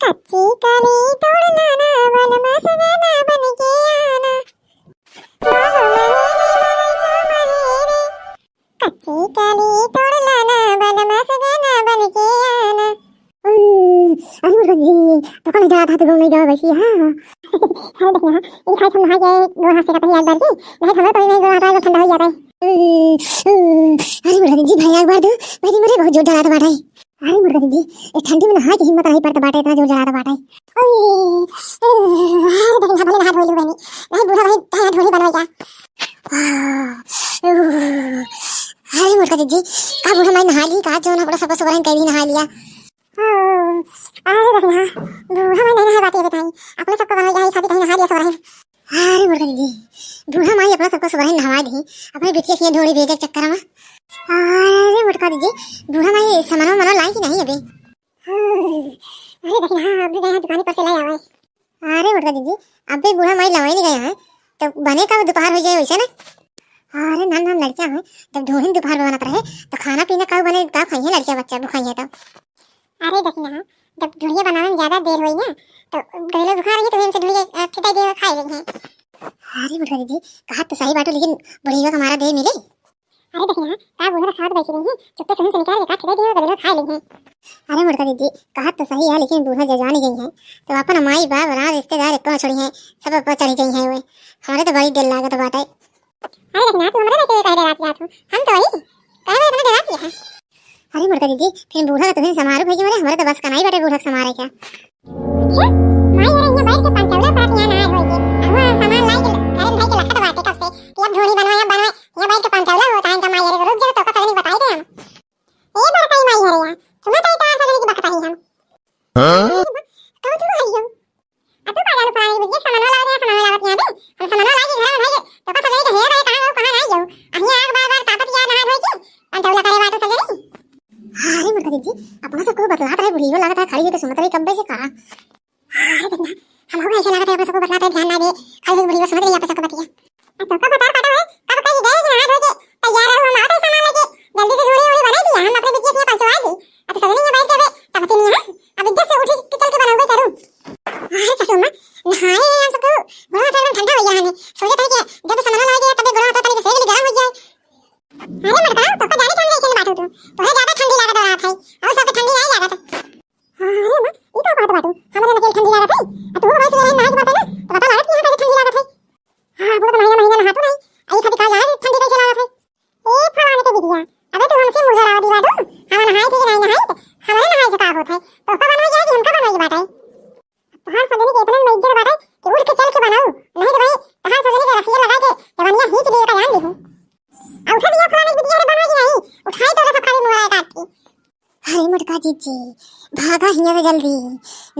कच्ची कली तोड़ना ना वनमा सजना बन के आना बोलो मरे कच्ची कली तोड़ना ना वनमा सजना बन के आना। अरे मुर्गी तो कल जा था तो नहीं जाओ वैसी हां हां देखना ये खाई तुम नहा गए दो हाथ से का पहले एक बार की नहीं थमा तो नहीं गोरा था ठंडा हो जाता है। अरे मुर्गी जी भाई एक बार दो मेरी मेरे बहुत जोर डरा था बाटा। अरे मुर्गी जी ये ठंडी में नहा के हिम्मत नहीं पड़ता बाटा इतना जोर डरा था बाटा। अरे देखना भले नहा धो लूं बहनी नहीं बूढ़ा भाई हाथ धोनी बनवा क्या। अरे मुर्गी जी का बूढ़ा मैं नहा ली का जो ना बड़ा सब सुबह कहीं नहा लिया। अरे देखना बूढ़ा मैं नहीं नहा पाती बताई अपने सबको बनवा जाए शादी कहीं नहा लिया सो रहे। अरे मुर्गी जी बूढ़ा माई अपना सबको सुबह नहा दी अपने बिटिया की ढोड़ी भेजे चक्कर में। अरे मुर्गी जी बूढ़ा माई सामान मना लाई कि नहीं अभी। अरे देखना अभी गए दुकान पर से ले आवे। अरे मुर्गी जी अभी बूढ़ा माई लवाई नहीं गया है तो बने का दोपहर हो जाए वैसे ना। अरे नान नान लड़कियां हैं जब ढोड़ी दोपहर में बनाता रहे तो खाना पीना का बने का खाइए लड़कियां बच्चा खाइए तो। अरे देखना जब ढोलिया बनाने में ज्यादा देर हुई ना तो गले बुखार रही तो हमसे ढोलिया कितना देर खा लेंगे। अरे मुर्गी जी कहा तो सही बात लेकिन बुढ़िया का हमारा देर मिले। अरे देखना का बूढ़ा खाद बैठी रही है चुप्पे से निकाल के कितना देर गले खा लेंगे। अरे मुर्गी जी कहा तो सही है लेकिन बूढ़ा जजवानी गई है तो अपन माई बाप राज रिश्तेदार कौन छोड़ी है सब पर चढ़ी गई है वे हमारे तो बड़ी दिल लागत बाटे। अरे देखना तू हमरा के कह डराती है हम तो वही कह रहे इतना डराती है। अरे मुर्गी जी फिर बूढ़ा का तुम्हें समारोह भेजी मेरे हमारे तो बस का नहीं बैठे बूढ़ा समारे क्या। अच्छा माई और इन्हें बैठ के पंचौला पात यहां ना होई के हम सामान लाई के अरे भाई के लखत बाटे कब से कि अब ढोली बनवाया बनवाए यहां बैठ के पंचौला होता है माई रे रुक जाओ तो का सगनी बताई दे हम ए बार कई माई रे तुम्हें तो इतना सगनी की बकताई हम हां तो तू आइयो अब तो पागल पुरानी बुझे सामान लावत यहां पे हम सामान लाई के घर में भाई तो का सगनी के हेरा कहां नहीं जाओ अहिया आग बार बार तापत या नहा धोई के पंचौला करे बाटो सगनी। अरे मुर्गी जी अपना सबको बतलाता है बुढ़ियो लगता है खड़ी होकर सुनत रही कब्बे से कहा। अरे देखना हम हो ऐसे लगता है अपना सबको बतलाते हैं ध्यान ना दे खड़ी होकर बुढ़ियो सुनत रही आपस सबको बतिया तो कब बता पाता है कब कहीं गए कि हाथ धो के तैयार हो हम आते सामान लेके जल्दी से झोड़ी उड़ी बना दिया हम अपने बिटिया के पास आ गए अब सगनी में बैठ के तब नहीं है अब इज्जत से उठी के चल के बनाऊंगा करूं। अरे ससुर मां नहाए हम सबको बड़ा ठंडा हो गया हमें सोचे थे कि जब सामान ला गया तब बड़ा होता तनी से गर्म हो जाए। अरे मत बताओ तो जाने ठंडी कैसे बात हो तो है ज्यादा ठंडी लागत रहा था और सब ठंडी नहीं लागत। अरे मां ये तो बात बात हमरे में ठंडी लागत है तो वो वैसे ना की बात है ना तो पता लागत कि यहां ठंडी लागत है। हां वो तो महीना महीना नहातो नहीं आई खाती का यार ठंडी कैसे लागत है ए फलाने के बिटिया अबे तू हमसे मुझे राव दिवा दो हम नहाए कि नहीं नहाए हमारे नहाए से का होता है तो का बनवा जाएगी हमका बनवाई बात है तहार सगनी के इतना में इज्जत बात है कि उठ के चल के बनाओ नहीं तो भाई तहार सगनी के रखिए लगा के जवानिया हिच दिए का जान देखो उठा दिया फलाने बिटिया ने बनवा नहीं उठाई तो सब खाली मुंह काट के। अरे मुर्गा जीजी भागा हिया से जल्दी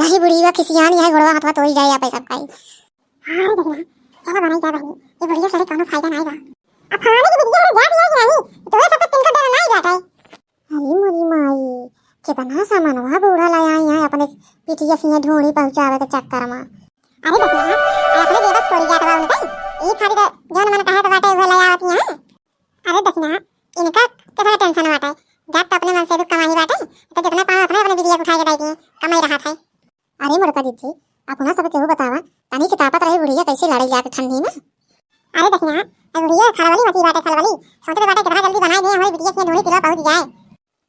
नहीं बुढ़ीवा किसी आनी है घोड़वा हाथ तो ही जाए आप सब खाई। अरे देखना चलो बनाई जा बहनी ये बुढ़िया सड़े कोनो फायदा नहीं बा अब फलाने की बिटिया ने जा दिया कि नहीं तो ये सब तिनका डर नहीं जाता है। अरे मोरी माई कितना सामान वहां बूढ़ा लाया है अपने पिटिया फिया ढोड़ी पहुंचावे के चक्कर में। अरे देखना अपने देवस छोड़ी जात बा उनका ई खाली जन मन कहे तो बाटे वो लाया आती है। अरे देखना इनका कितना टेंशन होता है जब तो अपने मन से दुख कमाई बाटे तो जितना पाओ अपने अपने बिटिया को उठा के दे कमाई रहा था। अरे मुर्गा जी अपना सब केहू बतावा तनी की ताकत रही बुढ़िया कैसे लड़ी जाके ठंडी में। अरे देखना बुढ़िया खलवली मची बाटे खलवली सोचते बाटे कितना जल्दी बनाई दे हमारी बिटिया की ढोली तिलवा पहुंच जाए।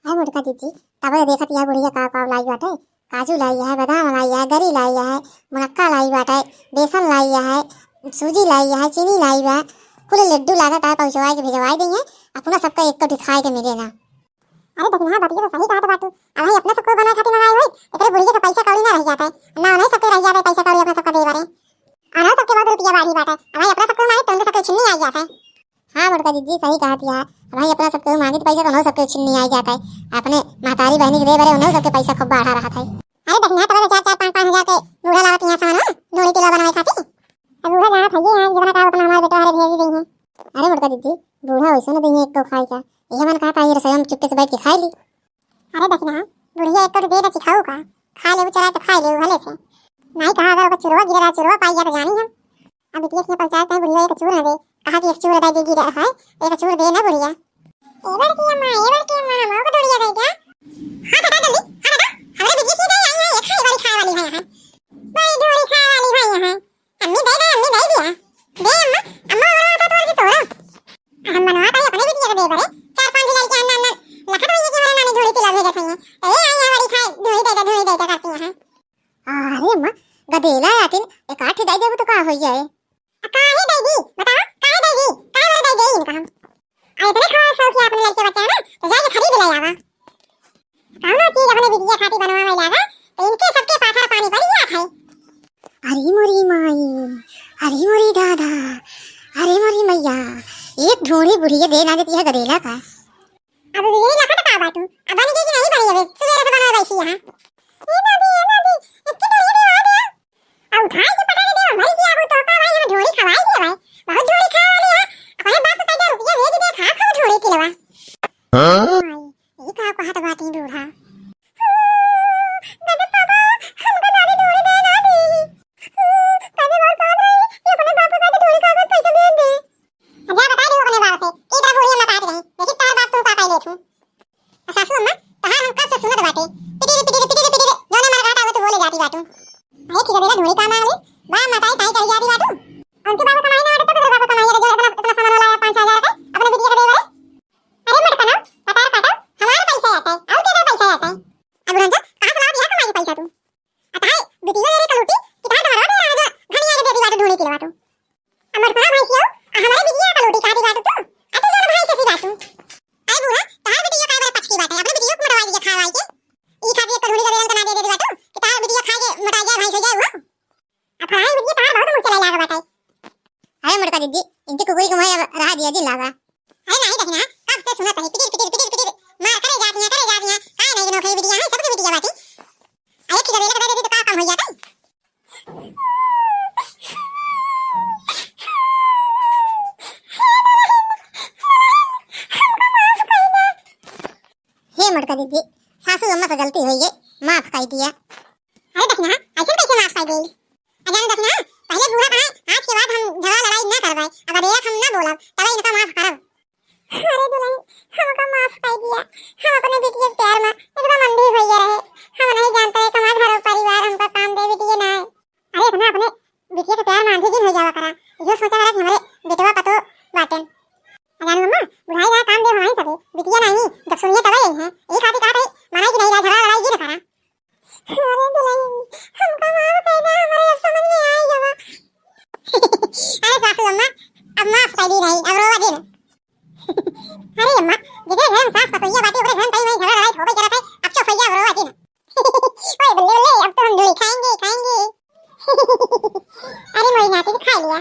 अरे मुर्गा जी तब देखत या बुढ़िया का लाई बाटे काजू लाई है बादाम लाई है गरी लाई है मुनक्का लाई बाटे बेसन लाई है सूजी लाई है चीनी लाई है पूरे लड्डू लागत है पहुंचवाई के भिजवाई देंगे अपना सबका एक कटी खाए के मिलेगा। अरे देखना बतिया तो सही कहा तो बाटू अब भाई अपना सबको बना खाती मंगाई होई एकरे बुढ़िया का पैसा कौड़ी ना रह जाता है ना नहीं सबके रह जाता है पैसा कौड़ी अपना सबका दे बारे आना सबके बाद रुपया बाड़ी बाटा अब भाई अपना सबको मांगे तो सबको छिन्नी आ जाता है। हां मुर्गा जी सही कहा दिया भाई अपना सबको मांगे तो पैसा तो सबके छिन्नी आ जाता है अपने मातारी बहनी के दे बारे उन्हों सबके पैसा खूब बढ़ा रहा था। अरे देखना तब 4-4 5-5 हजार के बूढ़ा लागत यहां सामान ढोली तिलवा बनवाई खाती अब बूढ़ा जहां थई है जितना का उतना हमारे बेटा हरे भेज दी है। अरे मुर्गा जी बूढ़ा वैसे ना देंगे एक तो खाई का ये मन कहा था ये रसोई में चुपके से बैठ के खाई ली। अरे देखना बुढ़िया एक तो दे दे सिखाऊ का खा ले चला तो खा ले भले से नहीं कहा अगर चुरवा गिरा चुरवा पाई जा तो जानी हम अब इतने से पंचायत में बुढ़िया एक चूर न दे कहा कि एक चूर दे देगी है एक चूर दे ना बुढ़िया एवर की अम्मा हम को दौड़िया गई क्या। हां बेटा जल्दी हां बेटा हमारे बिजली की दे आई है एक खाई वाली है द्यायच्या करती है अरे अम्मा गदेला यातीन एक आठ दाई देबो तो का हो जाए काहे देगी बताओ काहे देगी काहे वाला दे इनका हम आए तो खाओ सौ की अपने लड़के बच्चा है ना तो जाके खरीद ले आवा कौनो चीज अपने बिटिया खाती बनवा में लागा तो इनके सबके पाथर पानी पड़ गया था अरे मोरी माई अरे मोरी दादा अरे मोरी मैया एक ढोड़ी बुढ़िया दे ना देती है गदेला का अब ये लखा का बाटू अब बन गई कि नहीं बनी है सवेरे से बनवा बैठी यहां ये दादी इतनी ढोड़ी दे आ गया अब उठाई के पटाने दे भाई जी अब तो का भाई हमें ढोड़ी खवाई दे भाई बहुत ढोड़ी खा लिया अपने बाप का दे रुपया भेज दे खा खा ढोड़ी किलवा हां ये का कहत बाटी बूढ़ा दादा पापा हमको दादी ढोड़ी दे ना दी दादी बात कर रही ये अपने बाप का ढोड़ी का पैसा दे दे जा बता दे अपने बाप से इधर बुढ़िया मत आती रही लेकिन तार बाप तू का पाई लेथू सासू अम्मा तहां हम कब से सुनत बाटे पिटी जो ना मार काटा हो तो बोले जाती बाटू अरे की गदेला ढोड़ी का मांगली बा मताई ताई चली जाती बाटू उनके बाप कमाई ना आते तो तेरे बाप कमाई जो इतना सामान लाया 5000 रुपए अपने बिटिया का दे रहे अरे मत कना पतार काटा हमारा पैसा आता है और तेरा पैसा आता है अब रंजा कहां से ला दिया कमाई पैसा तू अताई बिटिया रे कलूटी कितना तुम्हारा दे रहा घनिया के देती बाटू ढोड़ी किलवा तू अमर कहां भाई सियो हमारे बिटिया कलूटी काटी बाटू तू अते जो भाई से सी बाटू आई बूढ़ा तार बिटिया काय बार पचकी बात है अपने बिटिया को मरवा दिया खावाई के ई खाती एक कलूटी का बेलन कना दे दे बाटू कि तार बिटिया खा के मटा जाए भाई से जाए वो अब हमारी बिटिया तार बहुत मुश्किल लागा बाटाई अरे मरका दीदी इनके को कोई कमाई रहा दिया जी लागा अरे नहीं देखना कब से सुनत है पिटी मार करे जाती है काय नहीं नो खाई बिटिया है सबके बिटिया बाटी अरे की गदेला बता देती तो का काम हो जाता हे मरका दीदी सासू अम्मा से गलती हुई है माफ कर दिया अरे देखना ऐसे कैसे माफ कर गई अजान देखना पहले बुरा कहा आज के बाद हम झगड़ा लड़ाई ना करवाए अगर एक हम ना बोला तब इनका माफ करब अरे दुल्हन हमका माफ कर दिया हम अपने बिटिया के प्यार में एकदम अंधी हो गए रहे हम नहीं जानते है हमारा घर परिवार हमका काम दे बिटिया ना है अरे इतना अपने बिटिया के प्यार में अंधी दिन हो जावा करा जो सोचा करा कि हमारे बेटवा पतो बाटन अजान मम्मा बुढ़ाई का काम दे हमारी सके बिटिया नहीं जब सुनिए तब यही है एक हाथी काट है माना कि नहीं झगड़ा लड़ाई जी ना करा अरे दुल्हन हमका माफ कर दे हमारे अब समझ में आई जावा अरे सासू अम्मा अब माफ कर दी नहीं अब रोवा दिन अरे अम्मा जगह घर साफ पतोइया बाटी ओरे घर तई में झगड़ा लड़ाई हो गई जरा अब तो भैया रोवा दिन ओए बल्ले बल्ले अब तो हम ढोली खाएंगे अरे मोरी नाती खा लिया